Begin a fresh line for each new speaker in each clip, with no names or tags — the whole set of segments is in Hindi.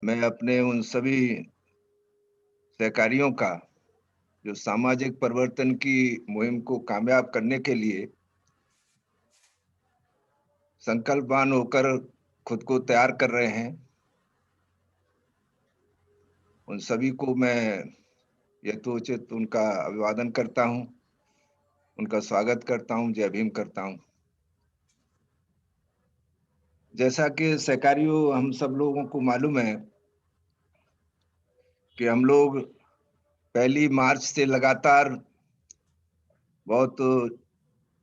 मैं अपने उन सभी सहकारियों का जो सामाजिक परिवर्तन की मुहिम को कामयाब करने के लिए संकल्पवान होकर खुद को तैयार कर रहे हैं, उन सभी को मैं यथोचित उनका अभिवादन करता हूँ, उनका स्वागत करता हूँ, जय भीम करता हूँ। जैसा कि सहकारियों हम सब लोगों को मालूम है कि हम लोग 1 मार्च से लगातार बहुत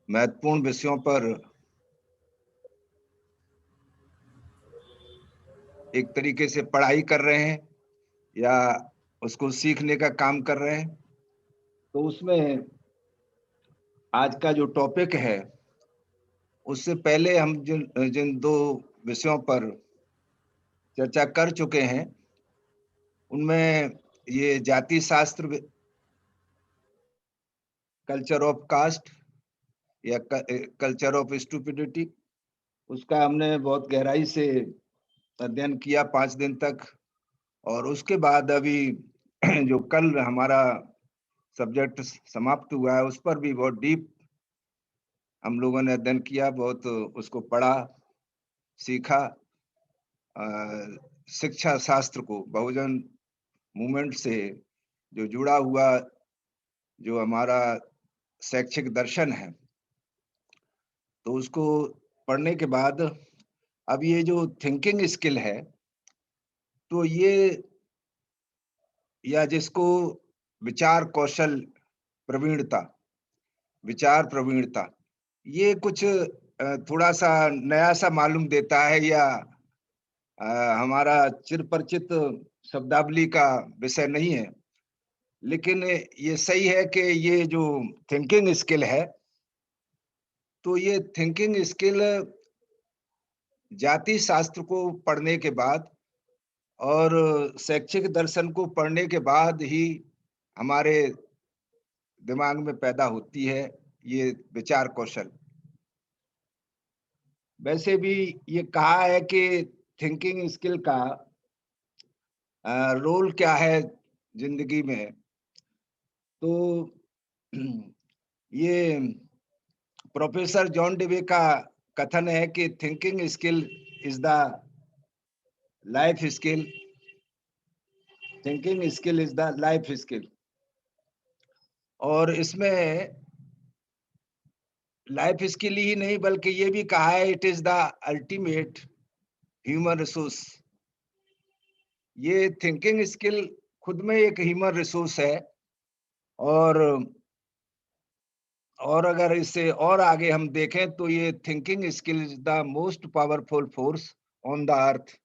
महत्वपूर्ण विषयों पर एक तरीके से पढ़ाई कर रहे हैं या उसको सीखने का काम कर रहे हैं। तो उसमें आज का जो टॉपिक है, उससे पहले हम जिन जिन 2 विषयों पर चर्चा कर चुके हैं, उनमें ये जाति शास्त्र, कल्चर ऑफ कास्ट या कल्चर ऑफ स्टुपिडिटी, उसका हमने बहुत गहराई से अध्ययन किया 5 दिन तक। और उसके बाद अभी जो कल हमारा सब्जेक्ट समाप्त हुआ है, उस पर भी बहुत डीप हम लोगों ने अध्ययन किया, बहुत उसको पढ़ा, सीखा। शिक्षा शास्त्र को, बहुजन मूवमेंट से जो जुड़ा हुआ जो हमारा शैक्षिक दर्शन है, तो उसको पढ़ने के बाद अब ये जो थिंकिंग स्किल है, तो ये या जिसको विचार कौशल प्रवीणता, विचार प्रवीणता, ये कुछ थोड़ा-सा नया-सा मालूम देता है या हमारा चिरपरिचित शब्दावली का विषय नहीं है। लेकिन ये सही है कि ये जो थिंकिंग स्किल है, तो ये थिंकिंग स्किल जाति शास्त्र को पढ़ने के बाद और शैक्षिक दर्शन को पढ़ने के बाद ही हमारे दिमाग में पैदा होती है, ये विचार कौशल। वैसे भी ये कहा है कि थिंकिंग स्किल का रोल क्या है ज़िंदगी में, तो ये प्रोफेसर जॉन डेवे का कथन है कि thinking skill is the life skill, thinking skill is the life skill. और इसमें लाइफ स्किल ही नहीं बल्कि ये भी कहा है it is the ultimate human resource. ये थिंकिंग स्किल खुद में एक ह्यूमन रिसोर्स है। और अगर इससे और आगे हम देखें तो ये thinking skill is the most powerful force on the अर्थ।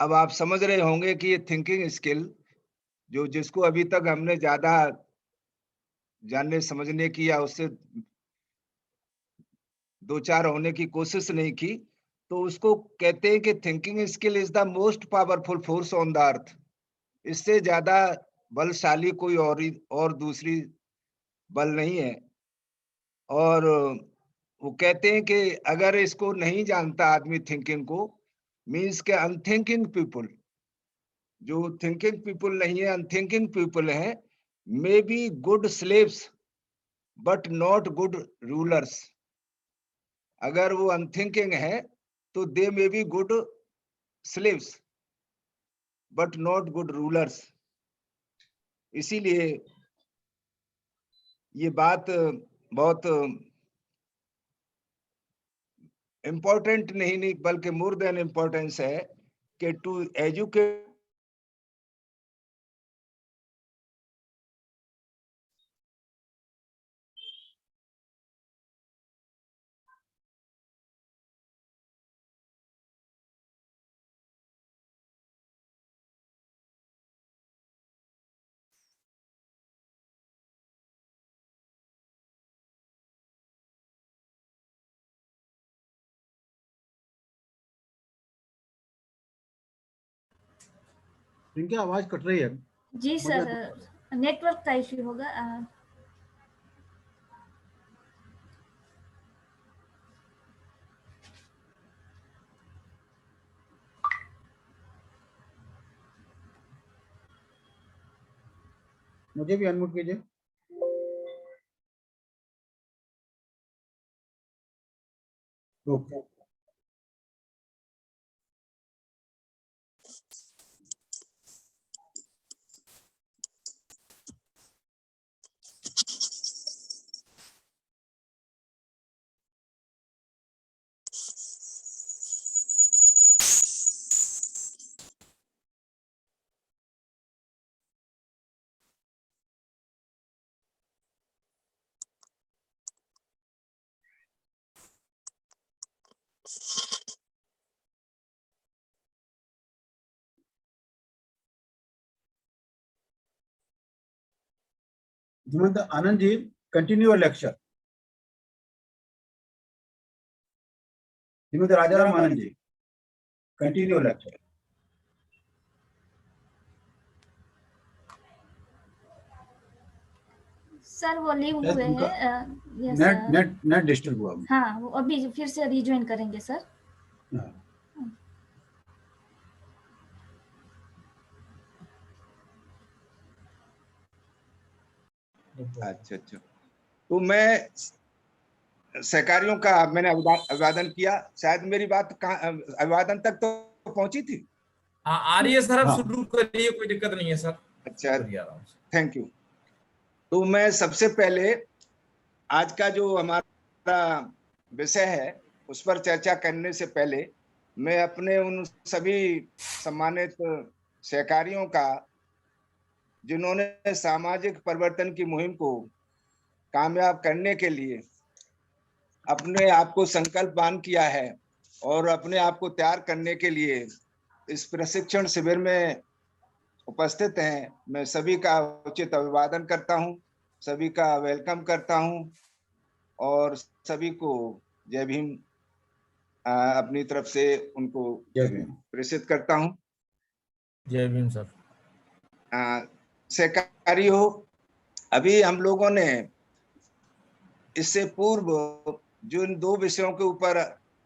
अब आप समझ रहे होंगे कि ये थिंकिंग स्किल जो जिसको अभी तक हमने ज्यादा जानने समझने की या उससे दो चार होने की कोशिश नहीं की, तो उसको कहते हैं कि thinking skill is the most powerful force on the अर्थ। इससे ज्यादा बलशाली कोई और दूसरी बल नहीं है। और वो कहते हैं कि अगर इसको नहीं जानता आदमी थिंकिंग को, मीन्स के अनथिंकिंग पीपल, जो थिंकिंग पीपल नहीं है, अनथिंकिंग पीपल है, may be good slaves but not good rulers. अगर वो अनथिंकिंग है तो they may be good slaves but not good rulers. इसीलिए ये बात बहुत इम्पोर्टेंट नहीं बल्कि मोर देन इम्पोर्टेंस है कि टू एजुकेट।
इनकी आवाज कट रही है।
जी सर, नेटवर्क का इश्यू होगा।
मुझे भी अनम्यूट कीजिए। Okay. Dhimant Anand ji, continue your lecture. Dhimant Rajaram Anand ji, continue your lecture.
Sir वो लीव हुए हैं। यस
नेट डिस्टर्ब हुआ।
हाँ, वो अभी फिर से रिज्वाइन करेंगे सर।
अच्छा अच्छा, तो मैं सहकारियों का मैंने अभिवादन किया। शायद मेरी बात अभिवादन तक तो पहुंची थी।
हाँ आ रही है सर, आप शुरू करिए, कोई दिक्कत नहीं है सर।
अच्छा, थैंक यू। तो मैं सबसे पहले आज का जो हमारा विषय है उस पर चर्चा करने से पहले मैं अपने उन सभी सम्मानित सहकारियों का जिन्होंने सामाजिक परिवर्तन की मुहिम को कामयाब करने के लिए अपने आप को संकल्पवान किया है और अपने आप को तैयार करने के लिए इस प्रशिक्षण शिविर में उपस्थित हैं, मैं सभी का उचित अभिवादन करता हूं, सभी का वेलकम करता हूं और सभी को जय भीम अपनी तरफ से उनको प्रेषित करता हूं।
जय भीम सर।
सहकारी हो, अभी हम लोगों ने इससे पूर्व जो इन दो विषयों के ऊपर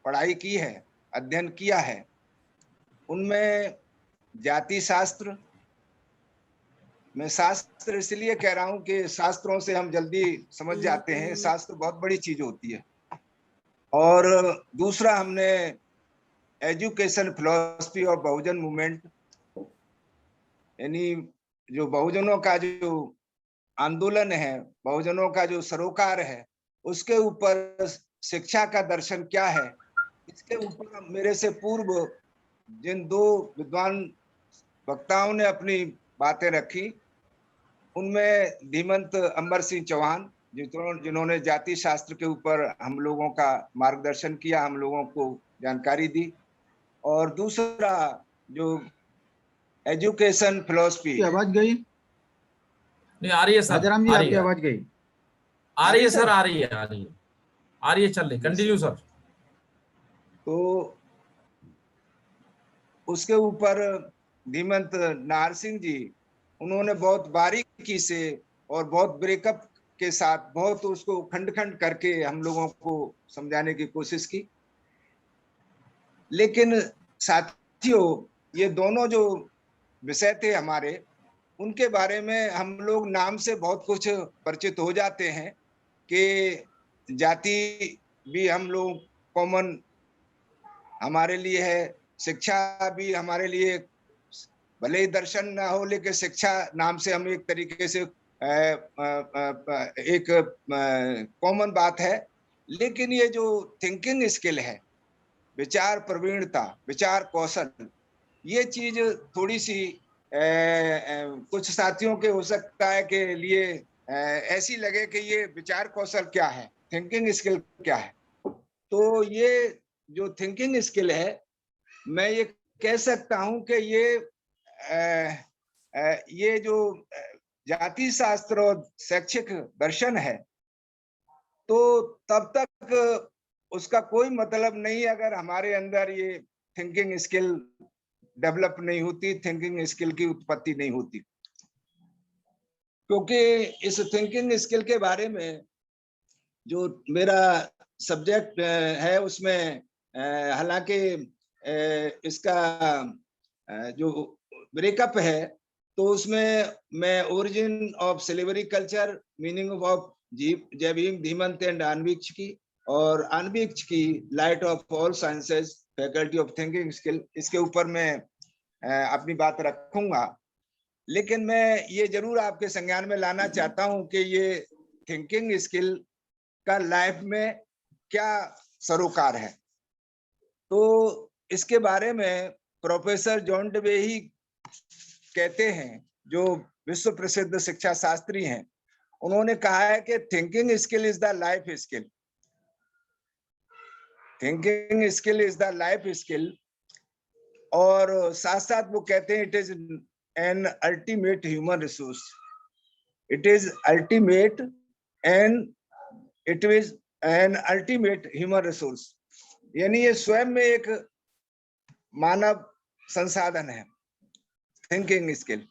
पढ़ाई की है, अध्ययन किया है, उनमें जाति शास्त्र, मैं शास्त्र इसलिए कह रहा हूं कि शास्त्रों से हम जल्दी समझ जाते हैं, शास्त्र बहुत बड़ी चीज होती है। और दूसरा हमने एजुकेशन फिलॉसफी और बहुजन मूवमेंट, यानी जो बहुजनों का जो आंदोलन है, बहुजनों का जो सरोकार है, उसके ऊपर शिक्षा का दर्शन क्या है, इसके ऊपर मेरे से पूर्व जिन दो विद्वान वक्ताओं ने अपनी बातें रखी, उनमें धीमंत अमर सिंह चौहान जिन्होंने जाति शास्त्र के ऊपर हम लोगों का मार्गदर्शन किया, हम लोगों को जानकारी दी, और दूसरा जो एजुकेशन फिलॉसफी।
आवाज गई?
नहीं आ रही है सर।
राजाराम जी, आपकी आवाज गई?
आ रही है सर, आ रही है, चल रही, कंटिन्यू सर।
तो उसके ऊपर धीमंत नाहर सिंह जी, उन्होंने बहुत बारीकी से और बहुत ब्रेकअप के साथ बहुत उसको खंड खंड करके हम लोगों को समझाने की कोशिश की। लेकिन साथियों, ये दोनों जो विषय थे हमारे, उनके बारे में हम लोग नाम से बहुत कुछ परिचित हो जाते हैं कि जाति भी हम लोग कॉमन हमारे लिए है, शिक्षा भी हमारे लिए, भले ही दर्शन ना हो लेकिन शिक्षा नाम से हम एक तरीके से एक कॉमन बात है। लेकिन ये जो थिंकिंग स्किल है, विचार प्रवीणता, विचार कौशल, ये चीज थोड़ी सी कुछ साथियों के हो सकता है के लिए ऐसी लगे कि ये विचार कौशल क्या है, थिंकिंग स्किल क्या है। तो ये जो थिंकिंग स्किल है, मैं ये कह सकता हूं कि ये जो जाति शास्त्र और शैक्षिक दर्शन है, तो तब तक उसका कोई मतलब नहीं अगर हमारे अंदर ये थिंकिंग स्किल डेवलप नहीं होती, थिंकिंग स्किल की उत्पत्ति नहीं होती। क्योंकि इस थिंकिंग स्किल के बारे में जो मेरा सब्जेक्ट है, उसमें हालांकि इसका जो ब्रेकअप है तो उसमें मैं origin of silvery culture, meaning of जैविक, धीमंत एंड अनवीक्ष की, और अनवीक्ष की light of all sciences, faculty of thinking skill, इसके ऊपर मैं अपनी बात रखूंगा। लेकिन मैं ये जरूर आपके संज्ञान में लाना चाहता हूं कि ये थिंकिंग स्किल का लाइफ में क्या सरोकार है। तो इसके बारे में प्रोफेसर जॉन डवे ही कहते हैं, जो विश्व प्रसिद्ध शिक्षा शास्त्री हैं। उन्होंने कहा है कि thinking skill is the life skill, thinking skill is the life skill. और साथ साथ वो कहते हैं it is an ultimate human resource, it is ultimate and it is an ultimate human resource, यानी ये स्वयं में एक मानव संसाधन है थिंकिंग स्किल।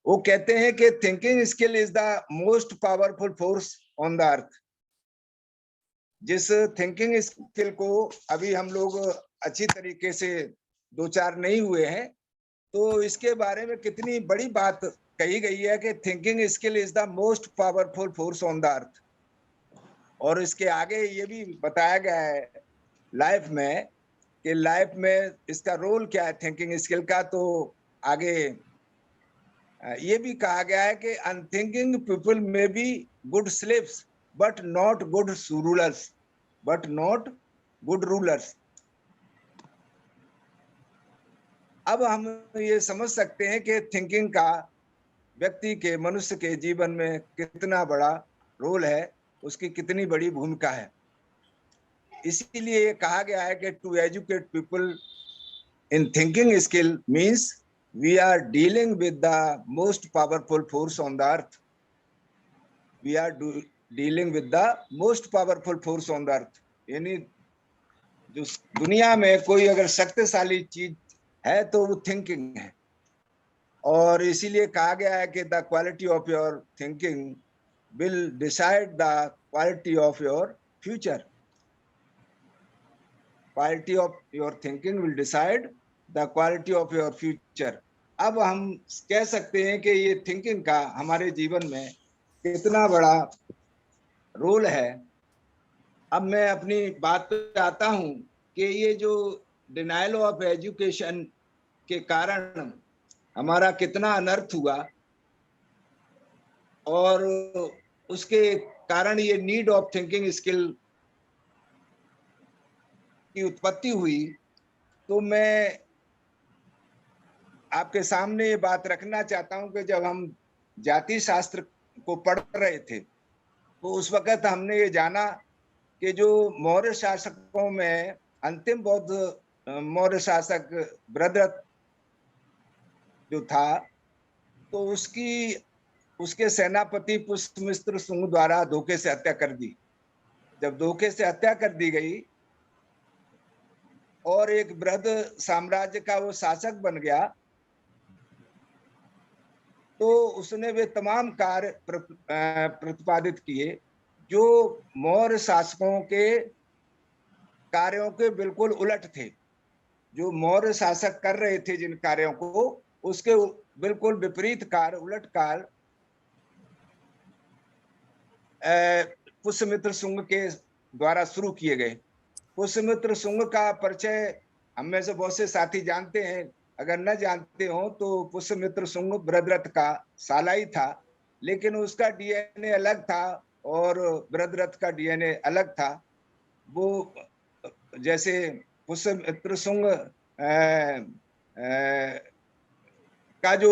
वो कहते हैं कि thinking skill is the most powerful force on the अर्थ। जिस थिंकिंग स्किल को अभी हम लोग अच्छी तरीके से दो चार नहीं हुए हैं, तो इसके बारे में कितनी बड़ी बात कही गई है कि thinking skill is the most powerful force on the अर्थ। और इसके आगे ये भी बताया गया है लाइफ में कि लाइफ में इसका रोल क्या है थिंकिंग स्किल का। तो आगे ये भी कहा गया है कि अनथिंकिंग पीपल में B good slaves but not good rulers, but not good rulers. अब हम ये समझ सकते हैं कि थिंकिंग का व्यक्ति के, मनुष्य के जीवन में कितना बड़ा रोल है, उसकी कितनी बड़ी भूमिका है। इसीलिए ये कहा गया है कि to educate people in thinking skill means we are dealing with the most powerful force on the earth, we are dealing with the most powerful force on the earth. यानी जो दुनिया में कोई अगर शक्तिशाली चीज है तो वो थिंकिंग है। और इसीलिए कहा गया है कि the quality of your thinking will decide the quality of your future, quality of your thinking will decide the quality of your future। अब हम कह सकते हैं कि ये थिंकिंग का हमारे जीवन में कितना बड़ा रोल है। अब मैं अपनी बात पे आता हूं कि ये जो डिनायल ऑफ एजुकेशन के कारण हमारा कितना अनर्थ हुआ, और उसके कारण ये नीड ऑफ थिंकिंग स्किल की उत्पत्ति हुई। तो मैं आपके सामने ये बात रखना चाहता हूं कि जब हम जाति शास्त्र को पढ़ रहे थे तो उस वक्त हमने ये जाना कि जो मौर्य शासकों में अंतिम बौद्ध मौर्य शासक बृहद्रथ जो था, तो उसके सेनापति पुष्यमित्र शुंग द्वारा धोखे से हत्या कर दी। जब धोखे से हत्या कर दी गई और एक बृहद साम्राज्य का वो शासक बन गया, तो उसने वे तमाम कार्य प्रतिपादित किए जो मौर्य शासकों के कार्यों के बिल्कुल उलट थे। जो मौर्य शासक कर रहे थे जिन कार्यों को, उसके बिल्कुल विपरीत कार्य, उलट कार्य पुष्यमित्र शुंग के द्वारा शुरू किए गए। पुष्यमित्र शुंग का परिचय हम में से बहुत से साथी जानते हैं, अगर न जानते हो तो पुष्यमित्र शुंग बृहद्रथ का साला ही था, लेकिन उसका डीएनए अलग था और बृहद्रथ का डीएनए अलग था। वो जैसे पुष्यमित्र शुंग का जो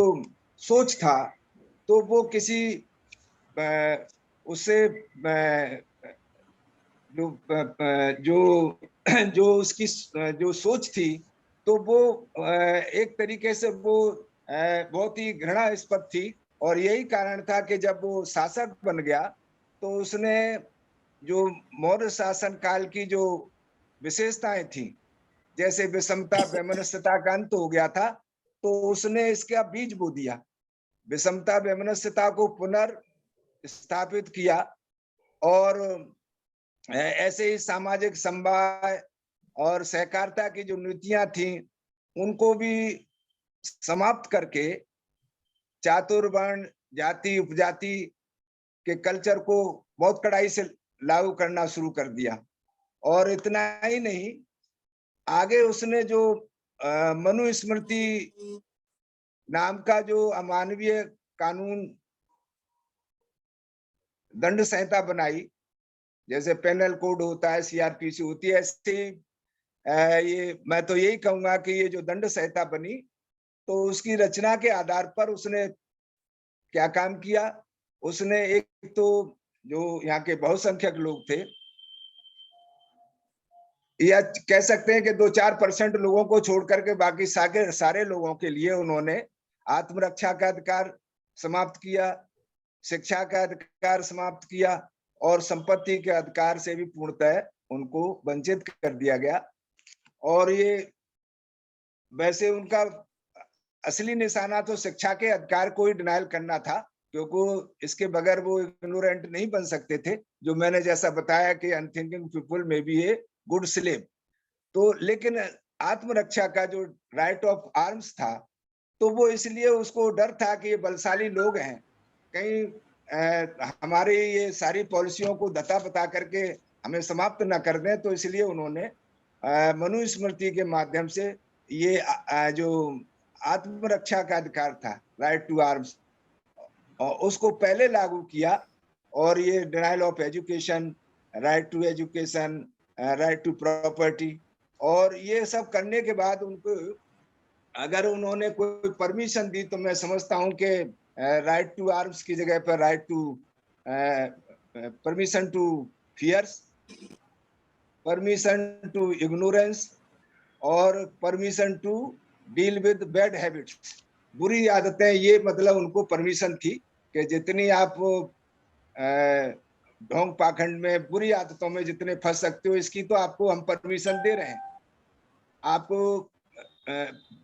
सोच था, तो वो किसी उससे जो उसकी जो सोच थी, तो वो एक तरीके से वो बहुत ही घृणास्पद थी। और यही कारण था कि जब वो शासक बन गया तो उसने जो मौर्य शासन काल की जो विशेषताएं थी, जैसे विषमता वैमनस्यता का अंत हो गया था, तो उसने इसका बीज बो दिया। विषमता वैमनस्यता को पुनर्स्थापित किया और ऐसे ही सामाजिक समवाय और सहकारिता की जो नीतियां थी उनको भी समाप्त करके चातुर्वर्ण जाति उपजाति के कल्चर को बहुत कड़ाई से लागू करना शुरू कर दिया। और इतना ही नहीं, आगे उसने जो मनुस्मृति नाम का जो अमानवीय कानून दंड संहिता बनाई, जैसे पेनल कोड होता है, सीआरपीसी होती है, ऐसे ये मैं तो यही कहूंगा कि ये जो दंड संहिता बनी, तो उसकी रचना के आधार पर उसने क्या काम किया, उसने एक तो जो यहाँ के बहुसंख्यक लोग थे, या कह सकते हैं कि 2-4% लोगों को छोड़ करके बाकी सारे लोगों के लिए उन्होंने आत्मरक्षा का अधिकार समाप्त किया, शिक्षा का अधिकार समाप्त किया, और संपत्ति के अधिकार से भी पूर्णतः उनको वंचित कर दिया गया। और ये वैसे उनका असली निशाना तो शिक्षा के अधिकार को ही डिनाइल करना था, क्योंकि इसके बगैर वो इग्नोरेंट नहीं बन सकते थे, जो मैंने जैसा बताया कि अनथिंकिंग पीपल में भी ए गुड स्लेव। तो लेकिन आत्मरक्षा का जो राइट ऑफ आर्म्स था, तो वो इसलिए उसको डर था कि ये बलशाली लोग हैं, कहीं हमारी ये सारी पॉलिसियों को धता बता करके हमें समाप्त न कर दें, तो इसलिए उन्होंने मनुस्मृति के माध्यम से ये जो आत्मरक्षा का अधिकार था, राइट टू आर्म्स, और उसको पहले लागू किया। और ये denial of education, right to education, right to property, और ये सब करने के बाद उनको अगर उन्होंने कोई परमिशन दी, तो मैं समझता हूं कि राइट टू आर्म्स की जगह पर right to permission to fears, permission to ignorance, और permission to deal with bad habits, बुरी आदतें, ये मतलब उनको परमिशन थी कि जितनी आप ढोंग पाखंड में, बुरी आदतों में जितने फंस सकते हो, इसकी तो आपको हम परमिशन दे रहे हैं। आपको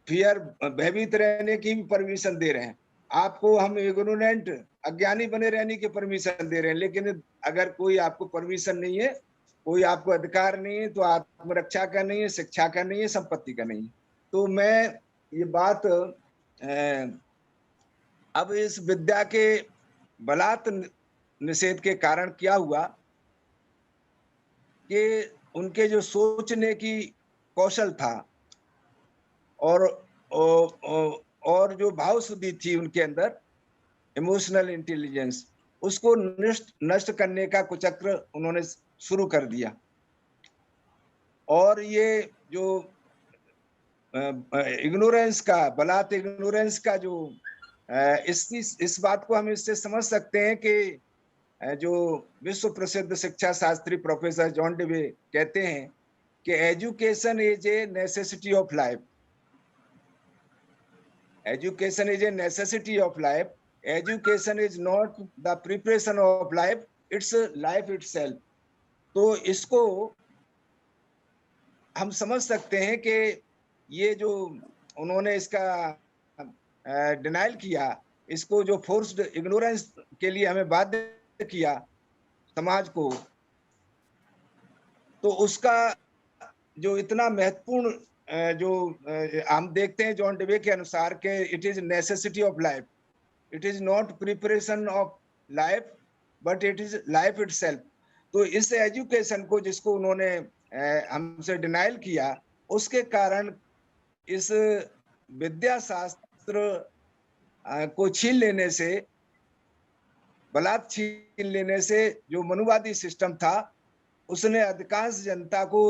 फियर, भयभीत रहने की भी परमिशन दे रहे हैं, आपको हम इग्नोरेंट, अज्ञानी बने रहने की परमिशन दे रहे हैं। लेकिन अगर कोई आपको परमिशन नहीं है, कोई आपको अधिकार नहीं है, तो आत्मरक्षा का नहीं है, शिक्षा का नहीं है, संपत्ति का नहीं है। तो मैं ये बात अब इस विद्या के बलात् निषेध के कारण क्या हुआ कि उनके जो सोचने की कौशल था और जो भाव शुद्धि थी उनके अंदर, इमोशनल इंटेलिजेंस, उसको नष्ट करने का कुचक्र उन्होंने शुरू कर दिया। और ये जो इग्नोरेंस का, बलात् इग्नोरेंस का जो इस बात को हम इससे समझ सकते हैं कि जो विश्व प्रसिद्ध शिक्षा शास्त्री प्रोफेसर जॉन डेवे कहते हैं कि education is a necessity of life, education is a necessity of life, education is not the preparation of life, it's life itself. तो इसको हम समझ सकते हैं कि ये जो उन्होंने इसका डिनाइल किया, इसको जो फोर्स्ड इग्नोरेंस के लिए हमें बाध्य किया समाज को, तो उसका जो इतना महत्वपूर्ण जो हम देखते हैं जॉन डेवे के अनुसार के it is necessity of life, it is not preparation of life but it is life itself. तो इस एजुकेशन को जिसको उन्होंने हमसे डिनाइल किया, उसके कारण इस विद्या शास्त्र को छीन लेने से, बलात् छीन लेने से, जो मनुवादी सिस्टम था, उसने अधिकांश जनता को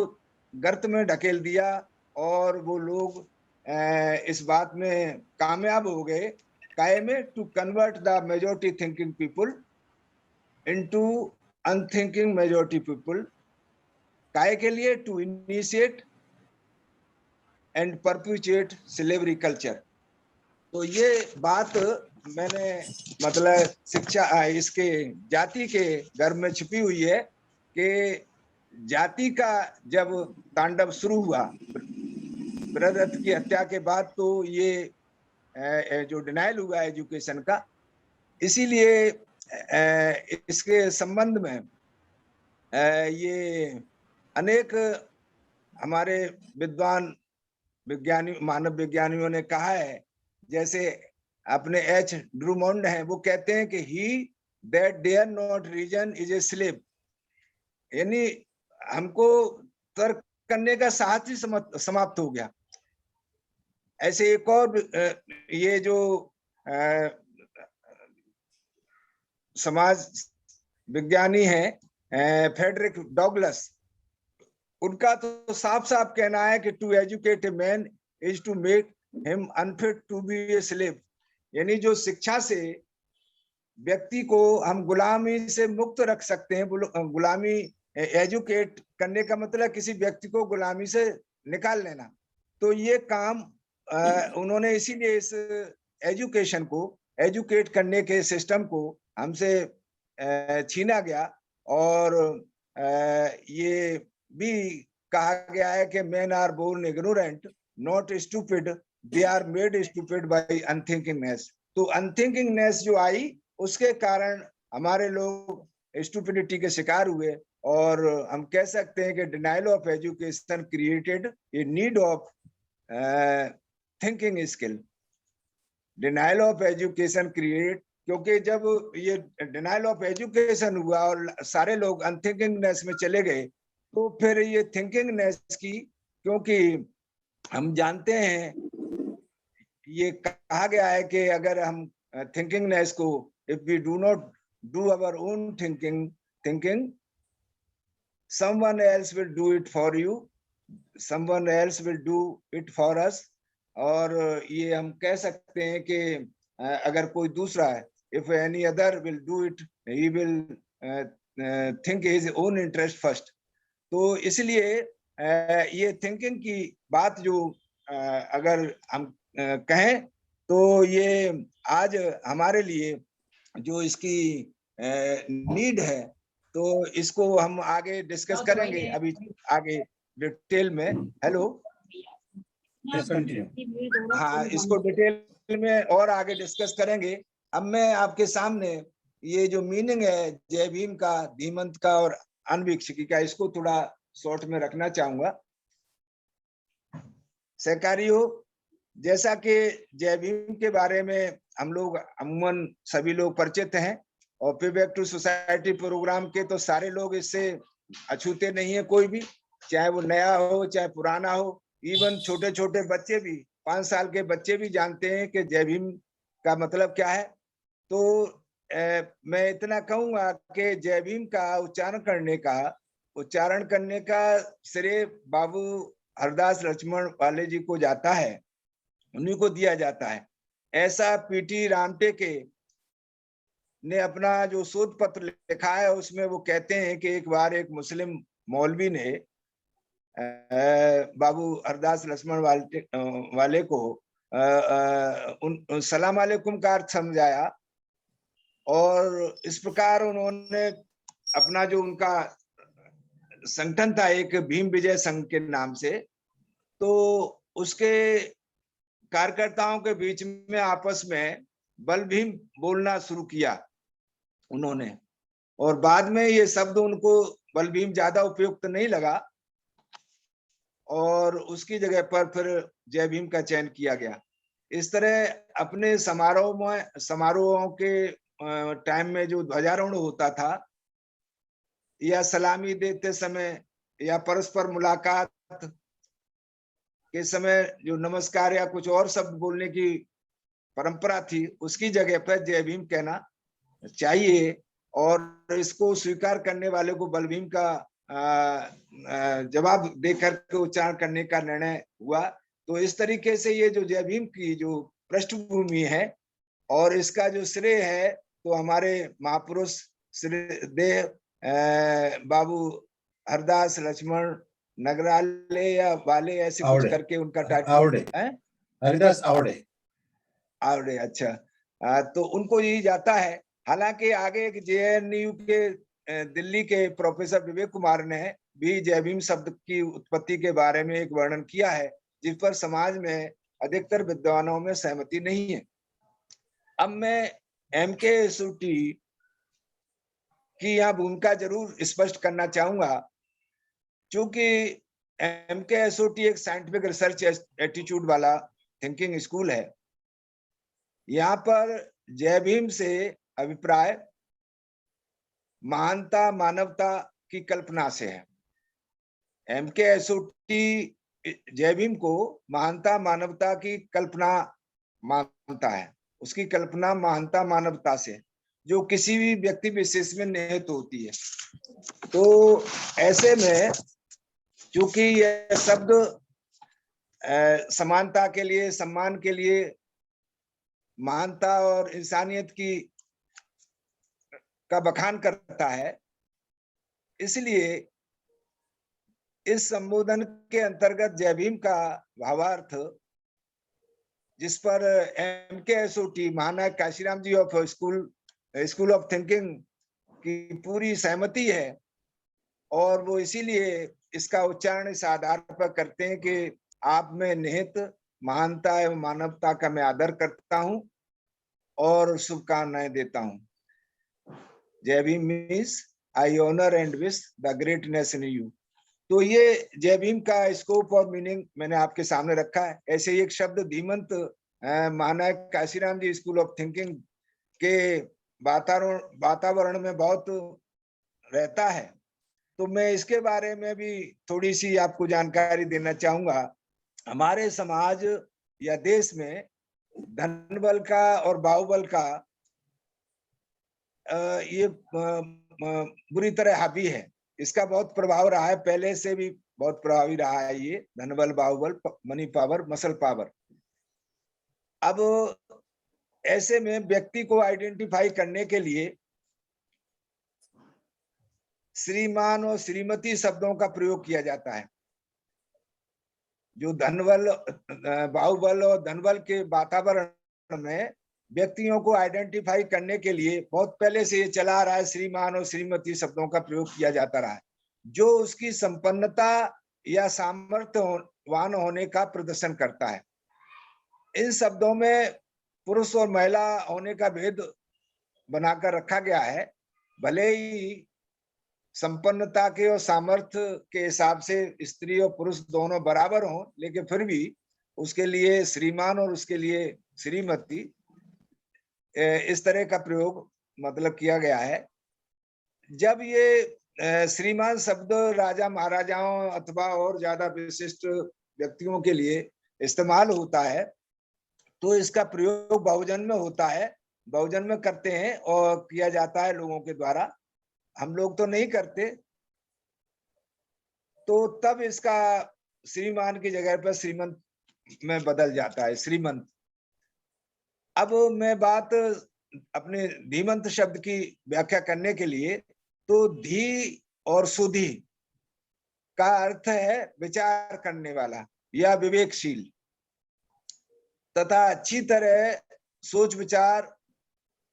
गर्त में ढकेल दिया, और वो लोग इस बात में कामयाब हो गए काय में, to convert the majority thinking people into unthinking majority people. काय के लिए? To initiate and perpetuate slavery culture. तो ये बात मैंने मतलब शिक्षा इसके जाति के गर्भ में छिपी हुई है कि जाति का जब तांडव शुरू हुआ ब्रदरथ की हत्या के बाद, तो ये जो डिनाइल हुआ एजुकेशन का, इसीलिए इसके संबंध में ये अनेक हमारे विद्वान विज्ञानी, मानव विज्ञानियों ने कहा है जैसे अपने एच ड्रूमोंड हैं, वो कहते हैं कि he that dare not reason is a slave, यानी हमको तर्क करने का साहस ही समाप्त हो गया। ऐसे एक और ये जो समाज विज्ञानी हैं फ्रेडरिक डॉगलस, उनका तो साफ साफ कहना है कि to educate a man is to make him unfit to be a slave, यानी जो शिक्षा से व्यक्ति को हम गुलामी से मुक्त रख सकते हैं। गुलामी एजुकेट करने का मतलब किसी व्यक्ति को गुलामी से निकाल लेना। तो ये काम उन्होंने इसीलिए इस एजुकेशन को, एजुकेट करने के सिस्टम को हमसे छीना गया। और ये भी कहा गया है कि men are born ignorant not stupid, they are made stupid by unthinkingness. तो अनथिंकिंगनेस जो आई उसके कारण हमारे लोग स्टूपिडिटी के शिकार हुए, और हम कह सकते हैं कि denial of education created a need of thinking skill. Denial of education create, क्योंकि जब ये डिनाइल ऑफ एजुकेशन हुआ और सारे लोग अनथिंकिंगनेस में चले गए, तो फिर ये थिंकिंगनेस की, क्योंकि हम जानते हैं ये कहा गया है कि अगर हम थिंकिंगनेस को, if we do not do our own thinking, someone else will do it for you, someone else will do it for us। और ये हम कह सकते हैं कि अगर कोई दूसरा है, if any other will do it, he will think his own interest first। तो इसलिए ये थिंकिंग की बात जो अगर हम कहें, तो ये आज हमारे लिए जो इसकी नीड है, तो इसको हम आगे डिस्कस करेंगे अभी आगे डिटेल में। हेलो, हाँ, इसको डिटेल में और आगे डिस्कस करेंगे। अब मैं आपके सामने ये जो मीनिंग है जय भीम का, धीमंत का और अनवीक्षिकी का, इसको थोड़ा शॉर्ट में रखना चाहूंगा। सहकारियों, जैसा कि जय भीम के बारे में हम लोग अमूमन सभी लोग परिचित हैं, और पे बैक टू सोसाइटी प्रोग्राम के तो सारे लोग इससे अछूते नहीं है, कोई भी, चाहे वो नया हो चाहे पुराना हो। इवन छोटे छोटे बच्चे भी, 5 साल के बच्चे भी जानते हैं कि जय भीम का मतलब क्या है। तो मैं इतना कहूंगा कि जय भीम का उच्चारण करने का श्रेय बाबू हरदास लक्ष्मण वाले जी को जाता है, उन्हीं को दिया जाता है। ऐसा पीटी रामटेके ने अपना जो शोध पत्र लिखा है उसमें वो कहते हैं कि एक बार एक मुस्लिम मौलवी ने बाबू हरदास लक्ष्मण वाले को सलाम अलैकुम का अर्थ समझाया, और इस प्रकार उन्होंने अपना जो उनका संगठन था एक भीम विजय संघ के नाम से, तो उसके कार्यकर्ताओं के बीच में आपस में बल भीम बोलना शुरू किया उन्होंने, और बाद में ये शब्द उनको बल भीम ज्यादा उपयुक्त नहीं लगा, और उसकी जगह पर फिर जय भीम का चयन किया गया। इस तरह अपने समारोहों के टाइम में जो ध्वजारोहण होता था, या सलामी देते समय, या परस्पर मुलाकात के समय जो नमस्कार या कुछ और शब्द बोलने की परंपरा थी, उसकी जगह पर जय भीम कहना चाहिए, और इसको स्वीकार करने वाले को बल भीम का जवाब देकर के उच्चारण करने का निर्णय हुआ। तो इस तरीके से ये जो जय भीम की जो पृष्ठभूमि है और इसका जो श्रेय है, तो हमारे महापुरुष श्रीदेव बाबू हरदास लक्ष्मण नगराले या वाले ऐसे कुछ करके उनका टाइटल है,
हरदास
आवड़े। अच्छा, तो उनको यही जाता है। हालांकि आगे जेएनयू के दिल्ली के प्रोफेसर विवेक कुमार ने भी जय भीम शब्द की उत्पत्ति के बारे में एक वर्णन किया है, जिस पर समाज में अधिकतर विद्वानों में सहमति नहीं है। अब मैं एमके एसोटी की यहाँ भूमिका जरूर स्पष्ट करना चाहूंगा, क्योंकि एमके एसोटी एक साइंटिफिक रिसर्च एटीट्यूड वाला थिंकिंग स्कूल है, यहाँ पर जय भीम से अभिप्राय महानता मानवता की कल्पना से है। MKSOT जय भीम को महानता मानवता की कल्पना मानता है, उसकी कल्पना महानता मानवता से जो किसी भी व्यक्ति विशेष में निहित होती है। तो ऐसे में चूंकि यह शब्द समानता के लिए, सम्मान के लिए, महानता और इंसानियत की का बखान करता है, इसलिए इस संबोधन के अंतर्गत जय भीम का भावार्थ, जिस पर MKSOT महानायक काशीराम जी ऑफ स्कूल ऑफ थिंकिंग की पूरी सहमति है, और वो इसीलिए इसका उच्चारण इस आधार पर करते हैं कि आप में निहित महानता एवं मानवता का मैं आदर करता हूं और शुभकामनाएं देता हूं। जय भीम means I honour and wish the greatness in you. तो ये जय भीम का स्कोप और मीनिंग मैंने आपके सामने रखा है। ऐसे ही एक शब्द धीमंत महानायक काशीराम जी स्कूल ऑफ थिंकिंग के वातावरण में बहुत रहता है, तो मैं इसके बारे में भी थोड़ी सी आपको जानकारी देना चाहूंगा। हमारे समाज या देश में धन बल का और बाहुबल का ये बुरी तरह हावी है। इसका बहुत प्रभाव रहा है, पहले से भी बहुत प्रभावी रहा है ये धनबल, बाहुबल, मनी पावर, मसल पावर। अब ऐसे में व्यक्ति को आइडेंटिफाई करने के लिए श्रीमान और श्रीमती शब्दों का प्रयोग किया जाता है। जो धनबल, बाहुबल और धनबल के वातावरण में व्यक्तियों को आइडेंटिफाई करने के लिए बहुत पहले से ये चला आ रहा है, श्रीमान और श्रीमती शब्दों का प्रयोग किया जाता रहा है, जो उसकी संपन्नता या सामर्थ्यवान होने का प्रदर्शन करता है। इन शब्दों में पुरुष और महिला होने का भेद बनाकर रखा गया है। भले ही संपन्नता के और सामर्थ्य के हिसाब से स्त्री और पुरुष दोनों बराबर हों, लेकिन फिर भी उसके लिए श्रीमान और उसके लिए श्रीमती इस तरह का प्रयोग मतलब किया गया है। जब ये श्रीमान शब्द राजा महाराजाओं अथवा और ज्यादा विशिष्ट व्यक्तियों के लिए इस्तेमाल होता है, तो इसका प्रयोग बहुवचन में होता है, बहुवचन में करते हैं और किया जाता है लोगों के द्वारा। हम लोग तो नहीं करते, तो तब इसका श्रीमान की जगह पर श्रीमंत में बदल जाता है, श्रीमंत। अब मैं बात अपने धीमंत शब्द की व्याख्या करने के लिए, तो धी और सुधी का अर्थ है विचार करने वाला या विवेकशील, तथा अच्छी तरह सोच विचार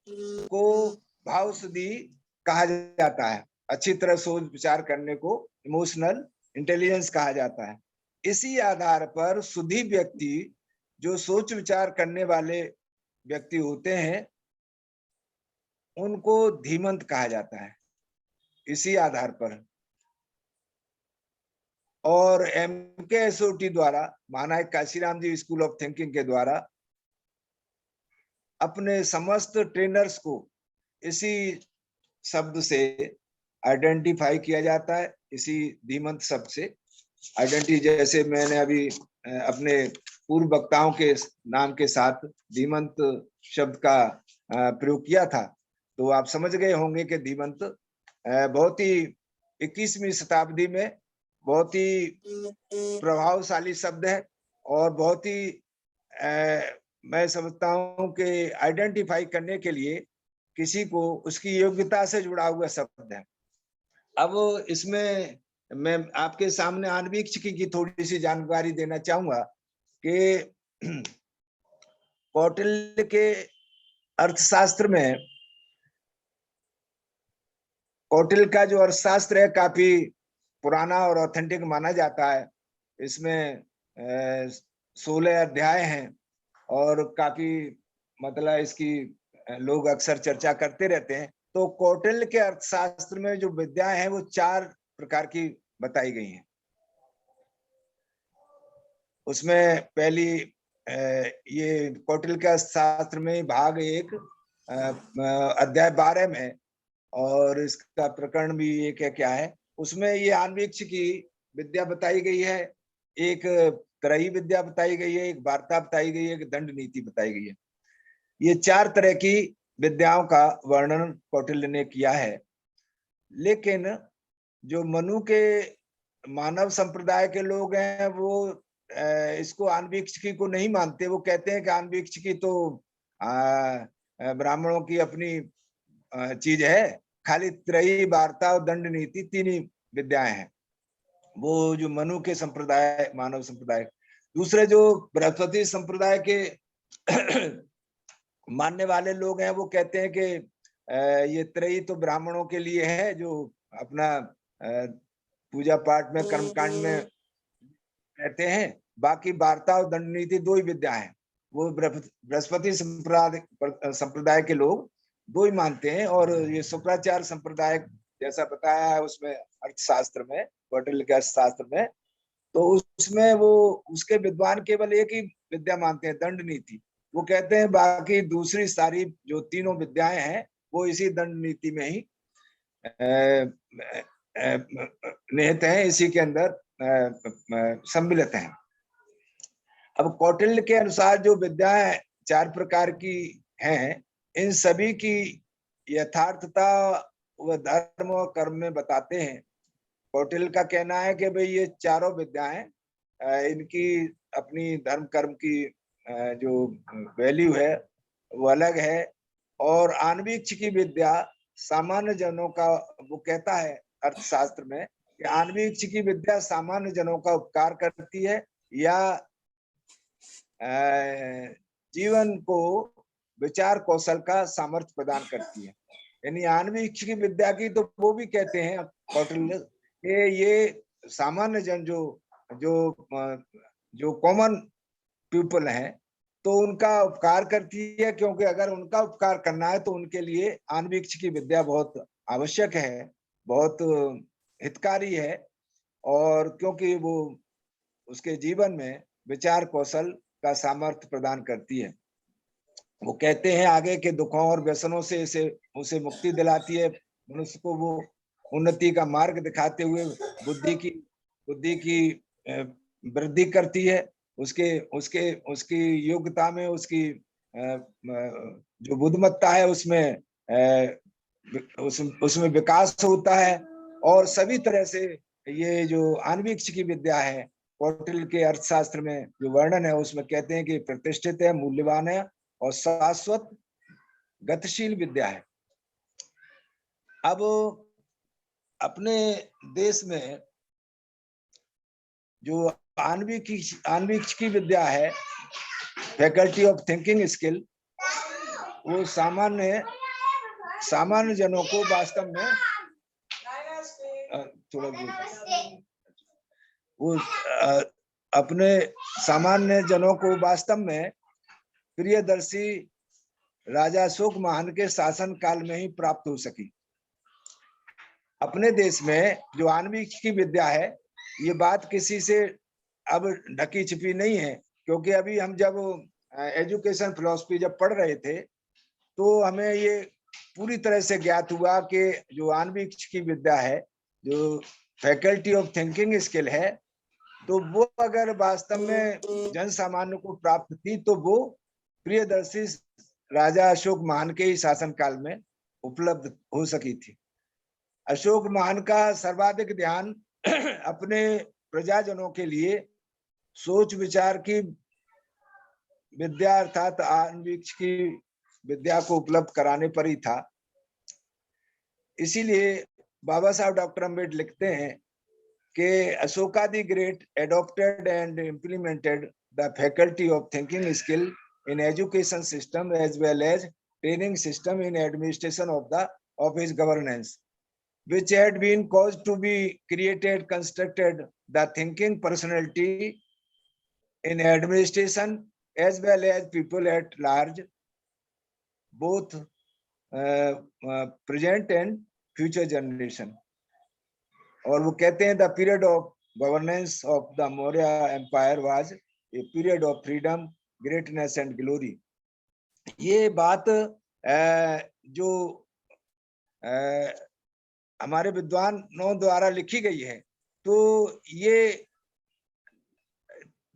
को भाव शुद्धि कहा जाता है। अच्छी तरह सोच विचार करने को इमोशनल इंटेलिजेंस कहा जाता है। इसी आधार पर शुद्धि व्यक्ति, जो सोच विचार करने वाले व्यक्ति होते हैं, उनको धीमंत कहा जाता है, इसी आधार पर। और MKSOT द्वारा, महानायक काशीराम जी स्कूल ऑफ थिंकिंग के द्वारा अपने समस्त ट्रेनर्स को इसी शब्द से आइडेंटिफाई किया जाता है, इसी धीमंत शब्द से आइडेंटिटी। जैसे मैंने अभी अपने पूर्व वक्ताओं के नाम के साथ धीमंत शब्द का प्रयोग किया था, तो आप समझ गए होंगे कि धीमंत बहुत ही 21वीं शताब्दी में बहुत ही प्रभावशाली शब्द है, और बहुत ही मैं समझता हूं कि आइडेंटिफाई करने के लिए किसी को उसकी योग्यता से जुड़ा हुआ शब्द है। अब इसमें मैं आपके सामने आन्वीक्षिकी की थोड़ी सी जानकारी देना चाहूंगा कि कौटिल्य के अर्थशास्त्र में, कौटिल्य का जो अर्थशास्त्र है काफी पुराना और ऑथेंटिक माना जाता है। इसमें 16 अध्याय हैं और काफी मतलब इसकी लोग अक्सर चर्चा करते रहते हैं। तो कौटिल्य के अर्थशास्त्र में जो विद्याएं हैं वो 4 प्रकार की बताई गई हैं। उसमें पहली ये कौटिल्य का शास्त्र में भाग 1 अध्याय 12 में, और इसका प्रकरण भी एक है क्या है, उसमें ये आन्वीक्ष की विद्या बताई गई है, एक त्रयी विद्या बताई गई है, एक वार्ता बताई गई है, एक दंड नीति बताई गई है। ये 4 तरह की विद्याओं का वर्णन कौटिल्य ने किया है। लेकिन जो मनु के मानव संप्रदाय के लोग हैं वो इसको आन्वीक्षिकी को नहीं मानते। वो कहते हैं कि आन्वीक्षिकी तो ब्राह्मणों की अपनी चीज है, खाली त्रयी, वार्ता और दंड नीति 3 ही विद्याएं हैं। वो जो मनु के संप्रदाय, मानव संप्रदाय। दूसरे जो बृहस्पति संप्रदाय के मानने वाले लोग हैं वो कहते हैं कि ये त्रयी तो ब्राह्मणों के लिए है, जो अपना पूजा पाठ में, कर्मकांड में रहते हैं। बाकी वार्ता और दंड नीति 2 ही विद्या हैं। वो बृहस्पति संप्रदाय के लोग 2 ही मानते हैं। और ये शुक्राचार्य संप्रदाय जैसा बताया है उसमें अर्थशास्त्र में, कौटिल्य के अर्थशास्त्र में, तो उसमें वो उसके विद्वान केवल एक ही विद्या मानते हैं, दंड नीति। वो कहते हैं बाकी दूसरी सारी जो 3 विद्याएं हैं वो इसी दंड नीति में ही निहित हैं, इसी के अंदर सम्मिलित हैं। अब कौटिल्य के अनुसार जो विद्याएं 4 प्रकार की हैं, इन सभी की यथार्थता व धर्म और कर्म में बताते हैं। कौटिल्य का कहना है कि भाई ये 4 विद्याएं, इनकी अपनी धर्म कर्म की जो वैल्यू है वो अलग है। और आन्वीक्ष की विद्या सामान्य जनों का, वो कहता है अर्थशास्त्र में कि आन्वीक्ष की विद्या सामान्य जनों का उपकार करती है या जीवन को विचार कौशल का सामर्थ्य प्रदान करती है। यानी आन्वीक्ष की विद्या की तो वो भी कहते हैं कौटिल्य कि ये सामान्य जन जो कॉमन पीपल हैं तो उनका उपकार करती है, क्योंकि अगर उनका उपकार करना है तो उनके लिए आन्वीक्ष की विद्या बहुत आवश्यक है, बहुत हितकारी है। और क्योंकि वो उसके जीवन में विचार कौशल का सामर्थ्य प्रदान करती है। वो कहते हैं आगे के दुखों और व्यसनों से उसे मुक्ति दिलाती है, मनुष्य को वो उन्नति का मार्ग दिखाते हुए बुद्धि की वृद्धि करती है, उसकी योग्यता में, उसकी जो बुद्धिमत्ता है उसमें विकास होता है। और सभी तरह से ये जो आन्वीक्ष की विद्या है, कौटिल्य के अर्थशास्त्र में जो वर्णन है उसमें कहते हैं कि प्रतिष्ठित है, मूल्यवान है और शाश्वत गतिशील विद्या है। अब अपने देश में जो आन्वीक्ष की विद्या है, फैकल्टी ऑफ थिंकिंग स्किल, वो सामान्य जनों को वास्तव में वो अपने सामान्य जनों को वास्तव में प्रियदर्शी राजा अशोक महान के शासन काल में ही प्राप्त हो सकी। अपने देश में जो आन्वीक्ष की विद्या है, ये बात किसी से अब ढकी छिपी नहीं है, क्योंकि अभी हम जब एजुकेशन फिलॉसफी जब पढ़ रहे थे तो हमें ये पूरी तरह से ज्ञात हुआ कि जो आन्वीक्ष की विद्या है, जो फैकल्टी ऑफ थिंकिंग स्किल है, तो वो अगर वास्तव में जन सामान्य को प्राप्त थी तो वो प्रियदर्शी राजा अशोक महान के ही शासन काल में उपलब्ध हो सकी थी। अशोक महान का सर्वाधिक ध्यान अपने प्रजाजनों के लिए सोच विचार की विद्या अर्थात आन्वीक्ष की विद्या को उपलब्ध कराने पर ही था। इसीलिए बाबा साहब डॉक्टर अम्बेडकर लिखते हैं कि Ashoka the great adopted and implemented the faculty of thinking skill in education system as well as training system in administration of his governance, which had been caused to be constructed the thinking personality in administration as well as people at large, both present and future generation. और वो कहते हैं the period of governance of the Maurya empire was a period of freedom greatness and glory. ये बात जो हमारे विद्वानों द्वारा लिखी गई है, तो ये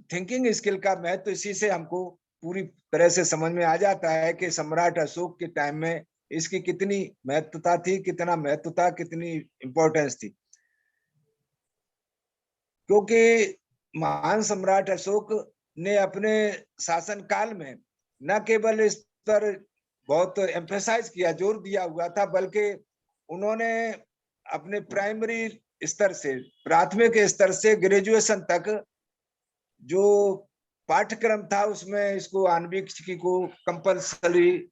थिंकिंग स्किल का महत्व इसी से हमको पूरी तरह से समझ में आ जाता है कि सम्राट अशोक के टाइम में इसकी कितनी महत्वता थी, कितना महत्व था, कितनी इंपॉर्टेंस थी। क्योंकि महान सम्राट अशोक ने अपने शासन काल में न केवल इस पर बहुत एम्फेसाइज किया, जोर दिया हुआ था, बल्कि उन्होंने अपने प्राइमरी स्तर से, प्राथमिक स्तर से ग्रेजुएशन तक जो पाठ्यक्रम था उसमें इसको आन्वीक्षिकी को कंपल्सरी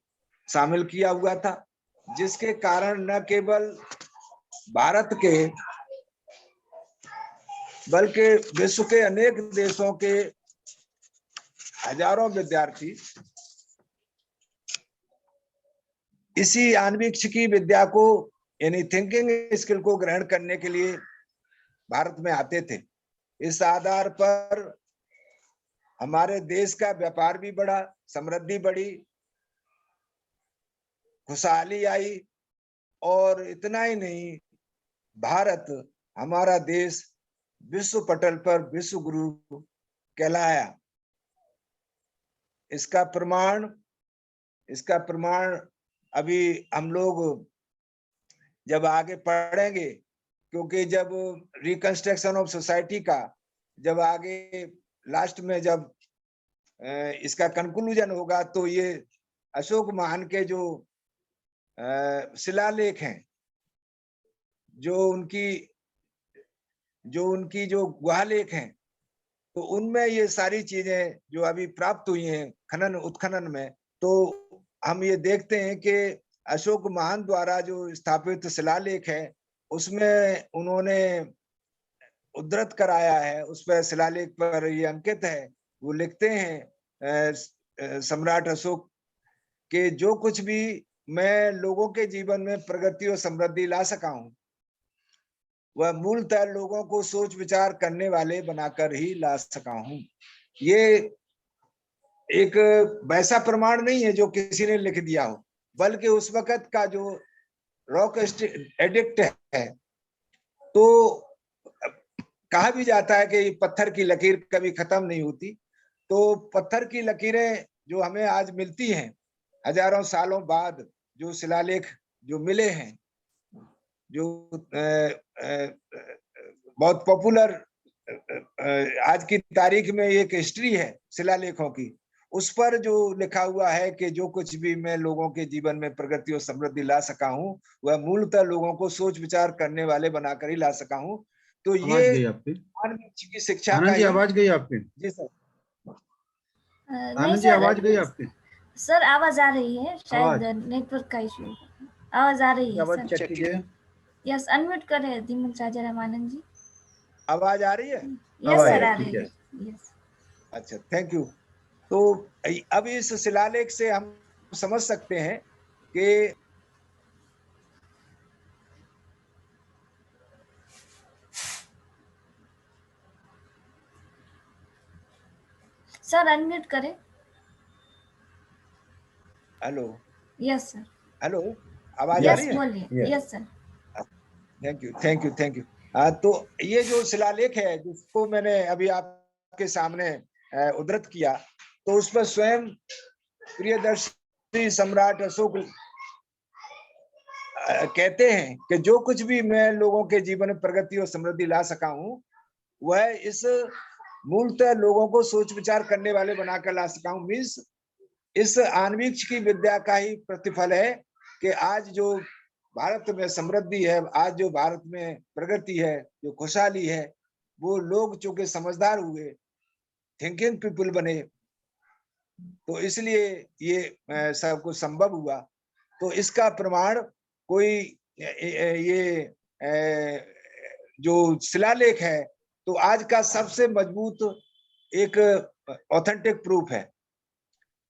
शामिल किया हुआ था, जिसके कारण न केवल भारत के बल्कि विश्व के अनेक देशों के हजारों विद्यार्थी इसी आन्वीक्षिकी विद्या को यानी थिंकिंग स्किल को ग्रहण करने के लिए भारत में आते थे। इस आधार पर हमारे देश का व्यापार भी बढ़ा, समृद्धि बढ़ी, खुशहाली आई, और इतना ही नहीं, भारत, हमारा देश विश्व पटल पर विश्व गुरु कहलाया। इसका प्रमाण अभी हम लोग जब आगे पढ़ेंगे, क्योंकि जब रिकंस्ट्रक्शन ऑफ सोसाइटी का जब आगे लास्ट में जब इसका कंक्लूजन होगा, तो ये अशोक महान के जो शिलालेख हैं, जो उनकी जो गुहालेख हैं, तो उनमें ये सारी चीजें जो अभी प्राप्त हुई हैं खनन उत्खनन में, तो हम ये देखते हैं कि अशोक महान द्वारा जो स्थापित शिलालेख है उसमें उन्होंने उद्धृत कराया है, उस पर शिलालेख पर ये अंकित है। वो लिखते हैं सम्राट अशोक के जो कुछ भी मैं लोगों के जीवन में प्रगति और समृद्धि ला सका हूं, वह मूलतः लोगों को सोच विचार करने वाले बनाकर ही ला सका हूं। ये एक वैसा प्रमाण नहीं है जो किसी ने लिख दिया हो, बल्कि उस वक्त का जो रॉक एडिक्ट है, तो कहा भी जाता है कि पत्थर की लकीर कभी खत्म नहीं होती। तो पत्थर की लकीरें जो हमें आज मिलती हैं, हजारों सालों बाद जो शिलालेख जो मिले हैं, जो बहुत पॉपुलर आज की तारीख में एक हिस्ट्री है शिलालेखों की, उस पर जो लिखा हुआ है कि जो कुछ भी मैं लोगों के जीवन में प्रगति और समृद्धि ला सका हूं, वह मूलतः लोगों को सोच विचार करने वाले बनाकर ही ला सका हूं। तो ये की शिक्षा
आनंद जी, आवाज गई आपकी?
जी सर।
आनंद जी, आवाज गई आपकी?
सर आवाज आ रही है, शायद नेटवर्क का इशू। आवाज आ रही है
आवाज चेक कीजिए।
यस, अनम्यूट करें धीमंत राजा रामानंद जी।
आवाज आ रही है?
यस सर, आ रही है। यस,
अच्छा, थैंक यू। तो अब इस शिलालेख से हम समझ सकते हैं कि
सर अनम्यूट करें।
हेलो।
Yes sir.
हेलो, आवाज आ रही है?
बोलिए। Yes sir.
Thank you. तो ये जो शिलालेख है जिसको मैंने अभी आपके सामने उद्धृत किया, तो उस पर स्वयं प्रियदर्शी सम्राट अशोक कहते हैं कि जो कुछ भी मैं लोगों के जीवन में प्रगति और समृद्धि ला सका हूं, वह इस मूलतः लोगों को सोच विचार करने वाले बनाकर ला सका हूं। मीन्स इस आन्वीक्षिकी विद्या का ही प्रतिफल है कि आज जो भारत में समृद्धि है, आज जो भारत में प्रगति है, जो खुशहाली है, वो लोग चूंकि समझदार हुए, थिंकिंग पीपल बने, तो इसलिए ये सब कुछ संभव हुआ। तो इसका प्रमाण कोई ये जो शिलालेख है, तो आज का सबसे मजबूत एक ऑथेंटिक प्रूफ है,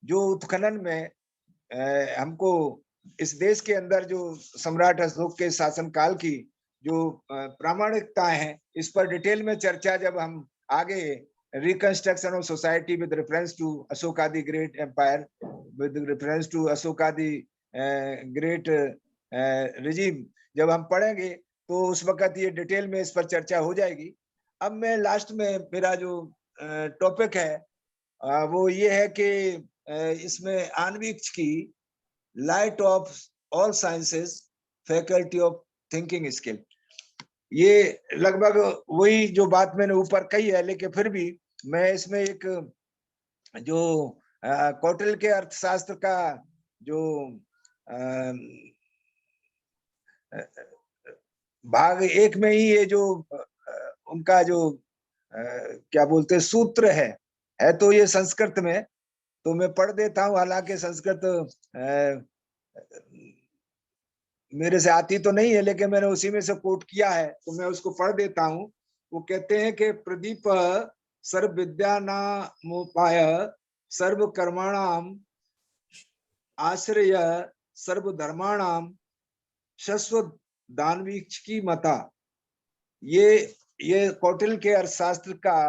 जो उत्खनन में हमको इस देश के अंदर जो सम्राट अशोक के शासनकाल की जो प्रामाणिकता है, इस पर डिटेल में चर्चा जब हम आगे reconstruction of society with reference to Ashoka the Great Empire, with reference to Ashoka the Great regime, जब हम पढ़ेंगे तो उस वक्त ये डिटेल में इस पर चर्चा हो जाएगी। अब मैं लास्ट में मेरा जो टॉपिक है वो ये है कि इसमें आणविक की light of all sciences faculty of thinking skill, ये लगभग वही जो बात मैंने ऊपर कही है, लेकिन फिर भी मैं इसमें एक जो कौटिल्य के अर्थशास्त्र का जो भाग 1 में ही ये जो उनका जो क्या बोलते हैं सूत्र है तो ये संस्कृत में, तो मैं पढ़ देता हूँ। हालांकि संस्कृत मेरे से आती तो नहीं है, लेकिन मैंने उसी में से कोट किया है तो मैं उसको पढ़ देता हूँ। वो कहते हैं कि प्रदीप सर्व विद्यानामुपाय सर्व कर्माणाम आश्रय सर्व धर्माणाम शश्वत दानवीक्षकी मता, ये कौटिल्य के अर्थशास्त्र का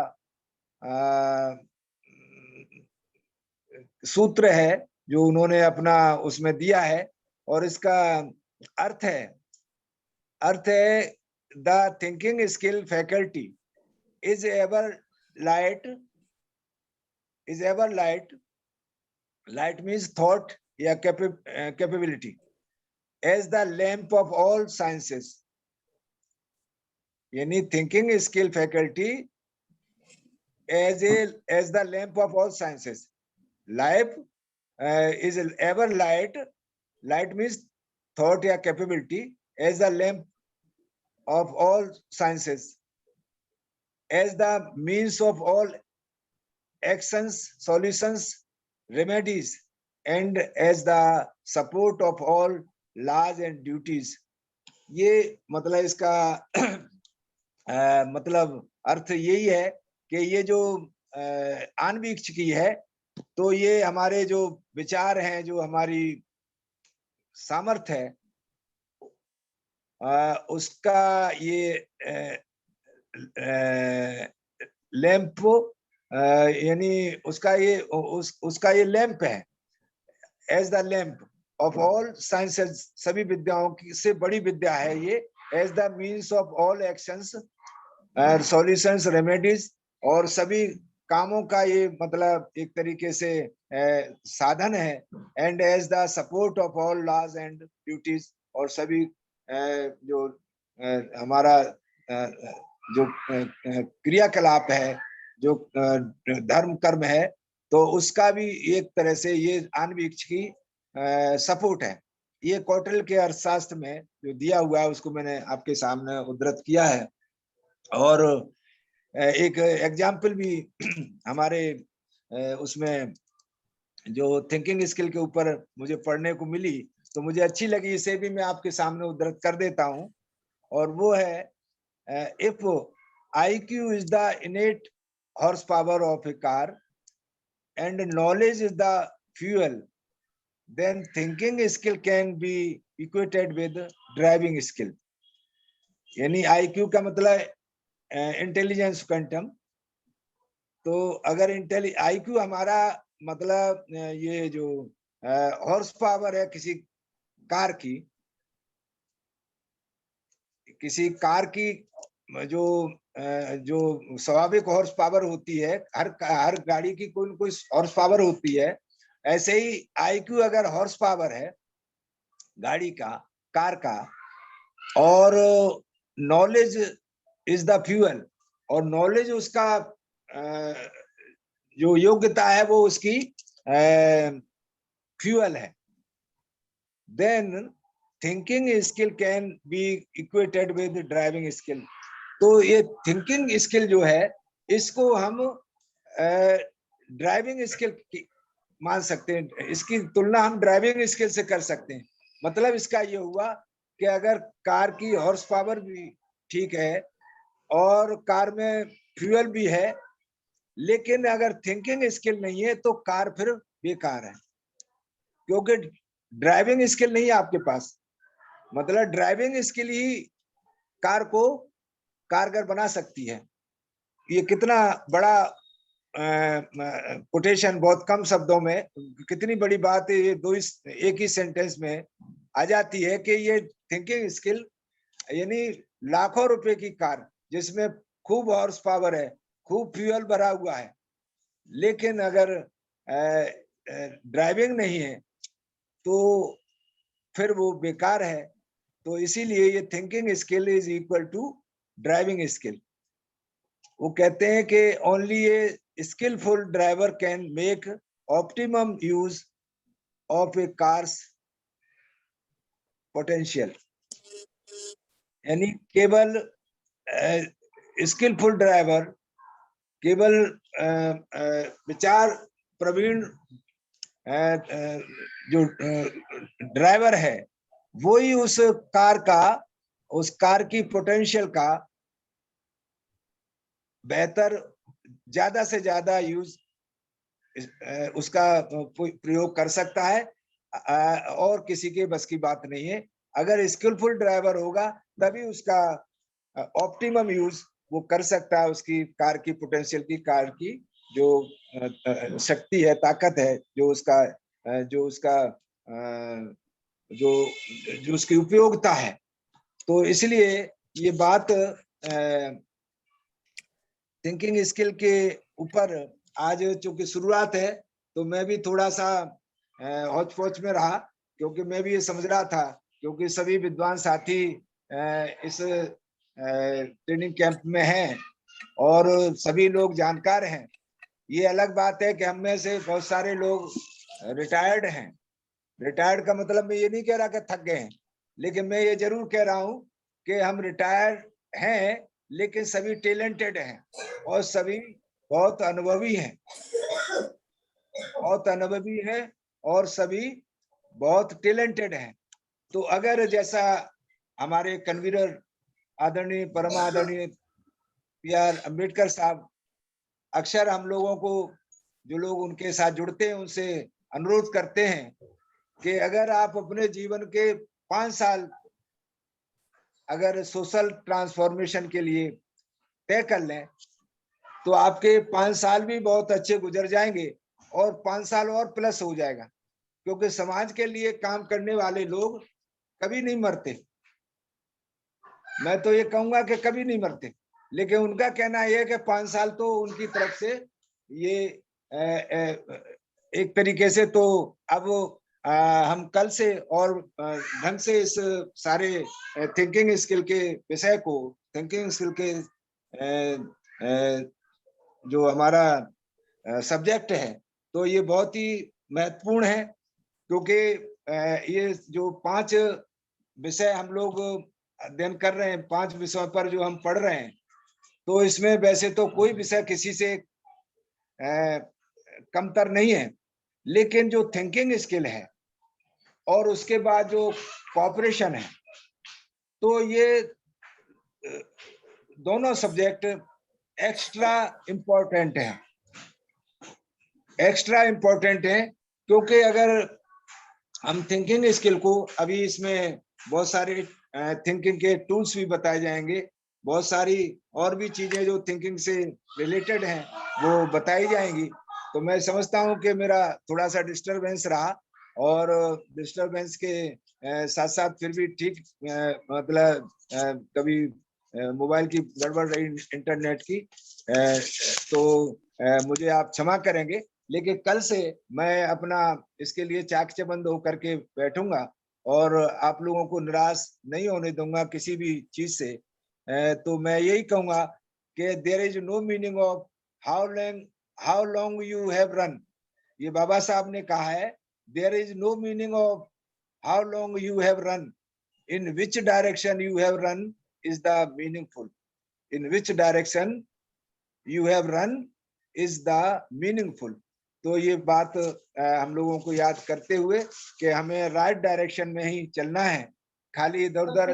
सूत्र है जो उन्होंने अपना उसमें दिया है। और इसका अर्थ है the thinking skill faculty is ever light, light means thought या capability, as the lamp of all sciences, यानी thinking skill faculty as the lamp of all sciences, life is ever light means thought या capability, as the lamp of all sciences, as the means of all actions, solutions, remedies, and as the support of all laws and duties। ये मतलब इसका मतलब अर्थ यही है कि ये जो आणविक की है तो ये हमारे जो विचार हैं, जो हमारी सामर्थ्य है, उसका ये लैंप यानी उसका ये लैंप है, as the lamp of all sciences, सभी विद्याओं की से बड़ी विद्या है ये, as the means of all actions solutions remedies, और सभी कामों का ये मतलब एक तरीके से साधन है, and as the support of all laws and duties, और सभी जो हमारा जो क्रियाकलाप है, जो धर्म कर्म है, तो उसका भी एक तरह से ये आणविक की सपोर्ट है। ये कौटिल्य के अर्थशास्त्र में जो दिया हुआ है उसको मैंने आपके सामने उद्धृत किया है। और एक एग्जाम्पल भी हमारे उसमें जो थिंकिंग स्किल के ऊपर मुझे पढ़ने को मिली तो मुझे अच्छी लगी, इसे भी मैं आपके सामने उद्धृत कर देता हूं। और वो है, if IQ is the इनेट horse power of A car and knowledge is the fuel, than thinking skill can be equated with driving skill. यानी IQ का मतलब इंटेलिजेंस क्वांटम। तो अगर IQ हमारा मतलब ये जो हॉर्स पावर है किसी कार की जो स्वाभाविक हॉर्स पावर होती है, हर गाड़ी की कोई न कोई हॉर्स पावर होती है, ऐसे ही IQ अगर हॉर्स पावर है गाड़ी का, कार का, और नॉलेज इज द फ्यूल, और नॉलेज उसका जो योग्यता है वो उसकी फ्यूल है, than thinking skill can be equated with driving skill. तो ये थिंकिंग स्किल जो है इसको हम ड्राइविंग स्किल मान सकते हैं, इसकी तुलना हम ड्राइविंग स्किल से कर सकते हैं। मतलब इसका ये हुआ कि अगर कार की हॉर्स पावर भी ठीक है और कार में फ्यूल भी है, लेकिन अगर थिंकिंग स्किल नहीं है तो कार फिर बेकार है, क्योंकि ड्राइविंग स्किल नहीं है आपके पास। मतलब ड्राइविंग स्किल ही कार को कारगर बना सकती है। ये कितना बड़ा कोटेशन बहुत कम शब्दों में, कितनी बड़ी बात है ये, एक ही सेंटेंस में आ जाती है कि ये थिंकिंग स्किल यानी लाखों रुपए की कार जिसमें खूब हॉर्स पावर है, खूब फ्यूल भरा हुआ है, लेकिन अगर ड्राइविंग नहीं है तो फिर वो बेकार है। तो इसीलिए ये thinking skill is equal to driving skill. वो कहते हैं कि only a skillful driver can make optimum use of a car's potential, यानी केवल स्किलफुल ड्राइवर, केवल विचार प्रवीण जो ड्राइवर है वो ही उस कार की पोटेंशियल का बेहतर, ज्यादा से ज्यादा यूज उसका प्रयोग कर सकता है, और किसी के बस की बात नहीं है। अगर स्किलफुल ड्राइवर होगा तभी उसका ऑप्टिमम यूज वो कर सकता है, उसकी कार की पोटेंशियल की, कार की जो शक्ति है, ताकत है, जो उसकी उपयोगिता है। तो इसलिए ये बात थिंकिंग स्किल के ऊपर आज चूंकि शुरुआत है तो मैं भी थोड़ा सा हौच पौच में रहा, क्योंकि मैं भी ये समझ रहा था, क्योंकि सभी विद्वान साथी इस ट्रेनिंग कैंप में हैं और सभी लोग जानकार हैं। ये अलग बात है कि हम में से बहुत सारे लोग रिटायर्ड हैं। रिटायर्ड का मतलब मैं ये नहीं कह रहा कि थक गए हैं, लेकिन मैं ये जरूर कह रहा हूं कि हम रिटायर्ड हैं लेकिन सभी टैलेंटेड हैं और सभी बहुत अनुभवी हैं, और सभी बहुत टैलेंटेड हैं। तो अगर जैसा हमारे कन्वीनर आदरणीय परम आदरणीय पी.आर. अम्बेडकर साहब अक्सर हम लोगों को, जो लोग उनके साथ जुड़ते हैं, उनसे अनुरोध करते हैं कि अगर आप अपने जीवन के 5 साल अगर सोशल ट्रांसफॉर्मेशन के लिए तय कर लें तो आपके 5 साल भी बहुत अच्छे गुजर जाएंगे और 5 साल और प्लस हो जाएगा, क्योंकि समाज के लिए काम करने वाले लोग कभी नहीं मरते। मैं तो ये कहूंगा कि कभी नहीं मरते, लेकिन उनका कहना यह है कि 5 साल तो उनकी तरफ से ये एक तरीके से तो अब हम कल से और ढंग से इस सारे थिंकिंग स्किल के विषय को, थिंकिंग स्किल के जो हमारा सब्जेक्ट है, तो ये बहुत ही महत्वपूर्ण है, क्योंकि ये जो 5 विषय हम लोग अध्ययन कर रहे हैं, 5 विषयों पर जो हम पढ़ रहे हैं, तो इसमें वैसे तो कोई विषय किसी से कमतर नहीं है, लेकिन जो थिंकिंग स्किल है और उसके बाद जो कोऑपरेशन है, तो ये दोनों सब्जेक्ट एक्स्ट्रा इम्पोर्टेंट है, क्योंकि अगर हम थिंकिंग स्किल को, अभी इसमें बहुत सारे थिंकिंग के टूल्स भी बताए जाएंगे, बहुत सारी और भी चीजें जो थिंकिंग से रिलेटेड हैं वो बताई जाएंगी। तो मैं समझता हूं कि मेरा थोड़ा सा डिस्टरबेंस रहा, और डिस्टरबेंस के साथ साथ फिर भी ठीक, मतलब कभी मोबाइल की गड़बड़ रही, इंटरनेट की, तो मुझे आप क्षमा करेंगे, लेकिन कल से मैं अपना इसके लिए चाक चबंद होकर के बैठूंगा और आप लोगों को निराश नहीं होने दूंगा किसी भी चीज से। तो मैं यही कहूंगा कि there is no meaning of how long you have run. ये बाबा साहब ने कहा है, there is no meaning of how long you have run, in which direction you have run is the meaningful. In which direction you have run is the meaningful. तो ये बात हम लोगों को याद करते हुए कि हमें राइट डायरेक्शन में ही चलना है, खाली इधर उधर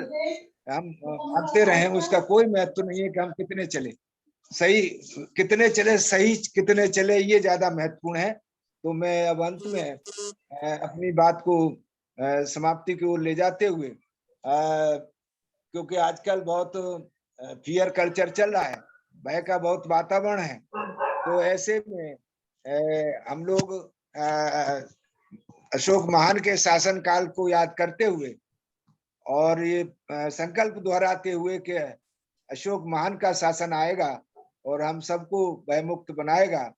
हम भागते रहें, उसका कोई महत्व नहीं है कि हम कितने चले, सही कितने चले, सही कितने चले, ये ज्यादा महत्वपूर्ण है। तो मैं अब अंत में अपनी बात को समाप्ति की ओर ले जाते हुए, क्योंकि आजकल बहुत फियर कल्चर चल रहा है, भय का बहुत वातावरण है, तो ऐसे में हम लोग अशोक महान के शासन काल को याद करते हुए और ये संकल्प दोहराते हुए कि अशोक महान का शासन आएगा और हम सबको भयमुक्त बनाएगा,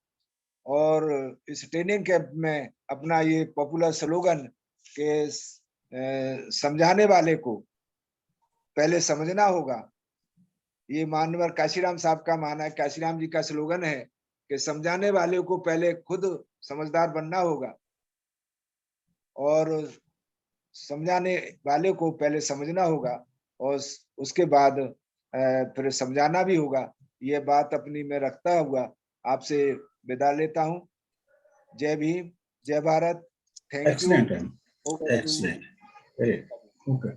और इस ट्रेनिंग कैंप में अपना ये पॉपुलर स्लोगन के समझाने वाले को पहले समझना होगा। ये मानवर काशीराम साहब का माना है, काशीराम जी का स्लोगन है कि समझाने वाले को पहले खुद समझदार बनना होगा और समझाने वाले को पहले समझना होगा और उसके बाद फिर समझाना भी होगा। ये बात अपनी में रखता हुआ आपसे विदा लेता हूँ। जय भीम, जय Bharat, thank you.
Excellent. Excellent. Very. Okay.